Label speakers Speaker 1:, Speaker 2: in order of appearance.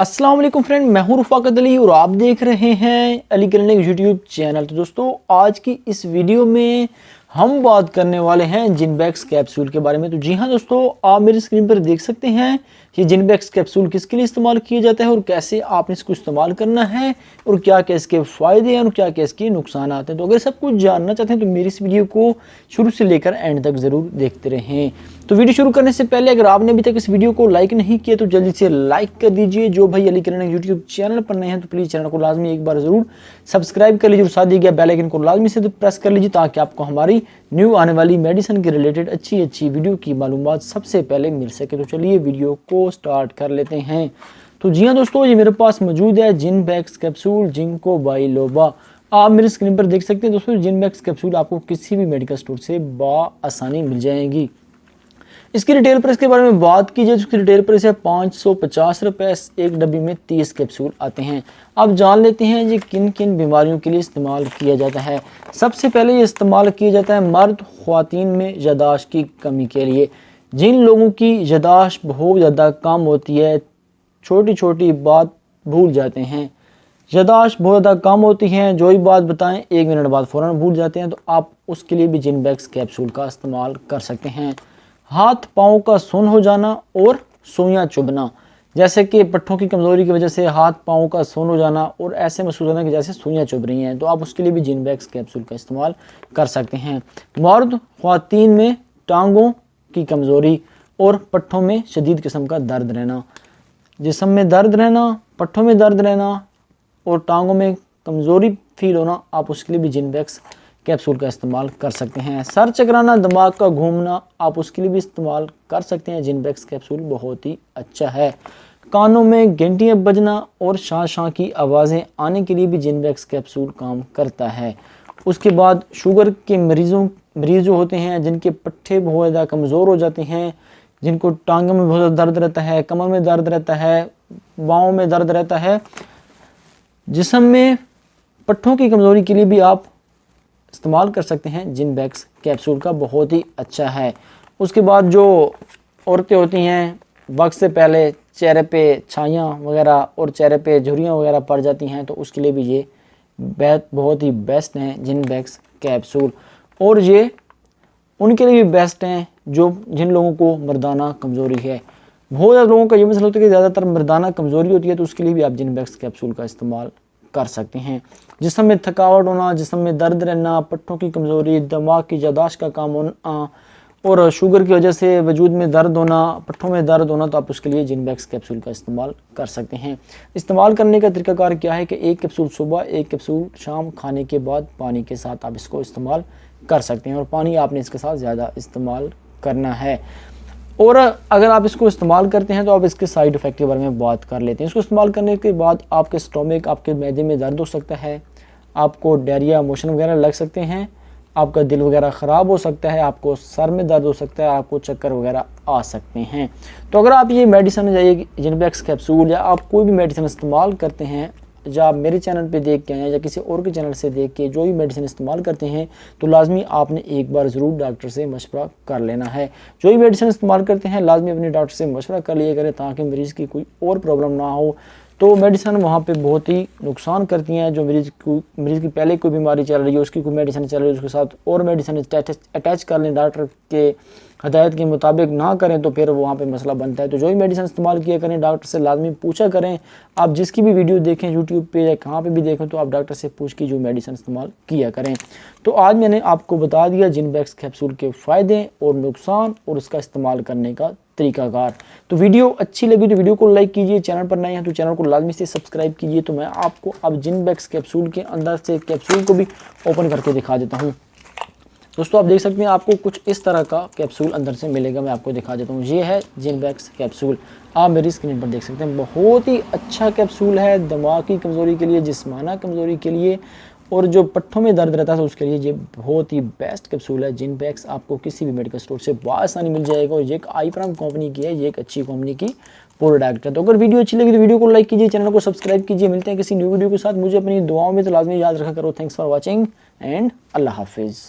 Speaker 1: अस्सलाम वालेकुम फ्रेंड, मैं हूं रफ़ाकत अली और आप देख रहे हैं अली क्लिनिक यूट्यूब चैनल। तो दोस्तों, आज की इस वीडियो में हम बात करने वाले हैं जिनबैक्स कैप्सूल के बारे में। तो जी हाँ दोस्तों, आप मेरी स्क्रीन पर देख सकते हैं ये जिनबैक्स कैप्सूल किसके लिए इस्तेमाल किया जाता है और कैसे आपने इसको इस्तेमाल करना है और क्या क्या इसके फ़ायदे हैं और क्या क्या इसके नुकसान आते हैं। तो अगर सब कुछ जानना चाहते हैं तो मेरी इस वीडियो को शुरू से लेकर एंड तक ज़रूर देखते रहें। तो वीडियो शुरू करने से पहले अगर आपने अभी तक इस वीडियो को लाइक नहीं किया तो जल्दी से लाइक कर दीजिए। जो भाई अली क्लिनिक यूट्यूब चैनल पर नए हैं तो प्लीज़ चैनल को लाजमी एक बार ज़रूर सब्सक्राइब कर लीजिए और साथ दिए गया बेल आइकन को लाजमी से प्रेस कर लीजिए ताकि आपको हमारी न्यू आने वाली मेडिसिन के रिलेटेड अच्छी वीडियो की मालूमात सबसे पहले मिल सके। तो चलिए वीडियो को स्टार्ट कर लेते हैं। तो जी हाँ दोस्तों, ये मेरे पास मौजूद है जिनबैक्स कैप्सूल जिंको बाइलोबा। आप मेरी स्क्रीन पर देख सकते हैं दोस्तों, जिनबैक्स कैप्सूल आपको किसी भी मेडिकल स्टोर से आसानी मिल जाएंगी। इसकी रिटेल प्राइस के बारे में बात की जाए तो इसकी रिटेल प्राइस है 550 रुपये। एक डब्बी में 30 कैप्सूल आते हैं। अब जान लेते हैं ये किन किन बीमारियों के लिए इस्तेमाल किया जाता है। सबसे पहले ये इस्तेमाल किया जाता है मर्द ख्वातीन में यादाश्त की कमी के लिए। जिन लोगों की यादाश्त बहुत ज़्यादा कम होती है, छोटी छोटी बात भूल जाते हैं, यादाश्त बहुत ज़्यादा कम होती है, जो ही बात बताएं 1 मिनट बाद फ़ौरन भूल जाते हैं, तो आप उसके लिए भी जिनबैक्स कैप्सूल का इस्तेमाल कर सकते हैं। हाथ पाँव का सुन्न हो जाना और सुइयां चुभना, जैसे कि पट्ठों की कमज़ोरी की वजह से हाथ पाँव का सुन्न हो जाना और ऐसे महसूस होना कि जैसे सुइयां चुभ रही हैं, तो आप उसके लिए भी जिनबैक्स कैप्सूल का इस्तेमाल कर सकते हैं। मर्द ख्वातीन में टांगों की कमज़ोरी और पट्ठों में शदीद किस्म का दर्द रहना, जिस्म में दर्द रहना, पट्ठों में दर्द रहना और टांगों में कमज़ोरी फील होना, आप उसके लिए भी जिनबैक्स कैप्सूल का इस्तेमाल कर सकते हैं। सर चकराना, दिमाग का घूमना, आप उसके लिए भी इस्तेमाल कर सकते हैं। जिनबैक्स कैप्सूल बहुत ही अच्छा है। कानों में घंटियाँ बजना और शां शां की आवाज़ें आने के लिए भी जिनबैक्स कैप्सूल काम करता है। उसके बाद शुगर के मरीज़ जो होते हैं, जिनके पट्ठे बहुत ज़्यादा कमज़ोर हो जाते हैं, जिनको टांगों में बहुत ज़्यादा दर्द रहता है, कमर में दर्द रहता है, बाहों में दर्द रहता है, जिस्म में पट्ठों की कमज़ोरी के लिए भी आप इस्तेमाल कर सकते हैं। जिनबैक्स कैप्सूल का बहुत ही अच्छा है। उसके बाद जो औरतें होती हैं, वक्त से पहले चेहरे पे छाइयाँ वगैरह और चेहरे पे झुर्रियाँ वगैरह पड़ जाती हैं, तो उसके लिए भी ये बहुत ही बेस्ट हैं जिनबैक्स कैप्सूल। और ये उनके लिए भी बेस्ट हैं जिन लोगों को मर्दाना कमज़ोरी है। बहुत ज़्यादा लोगों का ये मसला होता है कि ज़्यादातर मर्दाना कमज़ोरी होती है, तो उसके लिए भी आप जिनबैक्स कैप्सूल का इस्तेमाल कर सकते हैं। जिस्म में थकावट होना, जिस्म में दर्द रहना, पट्ठों की कमज़ोरी, दिमाग की यादाश्त का काम होना और शुगर की वजह से वजूद में दर्द होना, पट्ठों में दर्द होना, तो आप उसके लिए जिनबैक्स कैप्सूल का इस्तेमाल कर सकते हैं। इस्तेमाल करने का तरीकाकार क्या है कि 1 कैप्सूल सुबह, 1 कैप्सूल शाम खाने के बाद पानी के साथ आप इसको इस्तेमाल कर सकते हैं और पानी आपने इसके साथ ज़्यादा इस्तेमाल करना है। और अगर आप इसको इस्तेमाल करते हैं तो आप इसके साइड इफ़ेक्ट के बारे में बात कर लेते हैं। इसको इस्तेमाल करने के बाद आपके स्टोमिक, आपके मैदे में दर्द हो सकता है, आपको डायरिया, मोशन वगैरह लग सकते हैं, आपका दिल वगैरह ख़राब हो सकता है, आपको सर में दर्द हो सकता है, आपको चक्कर वगैरह आ सकते हैं। तो अगर आप ये मेडिसिन या ये जिनबैक्स कैप्सूल या आप कोई भी मेडिसिन इस्तेमाल करते हैं, जब आप मेरे चैनल पे देख के आए या किसी और के चैनल से देख के जो भी मेडिसिन इस्तेमाल करते हैं, तो लाजमी आपने एक बार ज़रूर डॉक्टर से मशवरा कर लेना है। जो भी मेडिसिन इस्तेमाल करते हैं लाजमी अपने डॉक्टर से मशवरा कर लिया करें ताकि मरीज़ की कोई और प्रॉब्लम ना हो। तो मेडिसिन वहाँ पे बहुत ही नुकसान करती हैं। जो मरीज़ की पहले कोई बीमारी चल रही है, उसकी कोई मेडिसिन चल रही है, उसके साथ और मेडिसिन अटैच कर लें, डॉक्टर के हदायत के मुताबिक ना करें, तो फिर वहाँ पे मसला बनता है। तो जो भी मेडिसिन इस्तेमाल किया करें डॉक्टर से लाजमी पूछा करें। आप जिसकी भी वीडियो देखें यूट्यूब पे या कहाँ पे भी देखें, तो आप डॉक्टर से पूछ के जो मेडिसिन इस्तेमाल किया करें। तो आज मैंने आपको बता दिया जिनबैक्स कैप्सूल के फ़ायदे और नुकसान और उसका इस्तेमाल करने का तरीकाकार। तो वीडियो अच्छी लगी तो वीडियो को लाइक कीजिए, चैनल पर नए हैं तो चैनल को लाजमी से सब्सक्राइब कीजिए। तो मैं आपको अब जिनबैक्स कैप्सूल के अंदर से कैप्सूल को भी ओपन करके दिखा देता हूँ। दोस्तों, आप देख सकते हैं आपको कुछ इस तरह का कैप्सूल अंदर से मिलेगा। मैं आपको दिखा देता हूँ। ये है जिनबैक्स कैप्सूल, आप मेरी स्क्रीन पर देख सकते हैं। बहुत ही अच्छा कैप्सूल है दिमाग की कमज़ोरी के लिए, जिस्माना कमज़ोरी के लिए और जो पट्ठों में दर्द रहता है उसके लिए ये बहुत ही बेस्ट कैप्सूल है। जिनबैक्स आपको किसी भी मेडिकल स्टोर से आसानी मिल जाएगा और ये एक आई प्राइम कंपनी की है, ये एक अच्छी कंपनी की प्रोडक्ट है। तो अगर वीडियो अच्छी लगी तो वीडियो को लाइक कीजिए, चैनल को सब्सक्राइब कीजिए। मिलते हैं किसी न्यू वीडियो के साथ। मुझे अपनी दुआओं में तो लाजमी याद रखा करो। थैंक्स फॉर वॉचिंग एंड अल्लाह हाफिज़।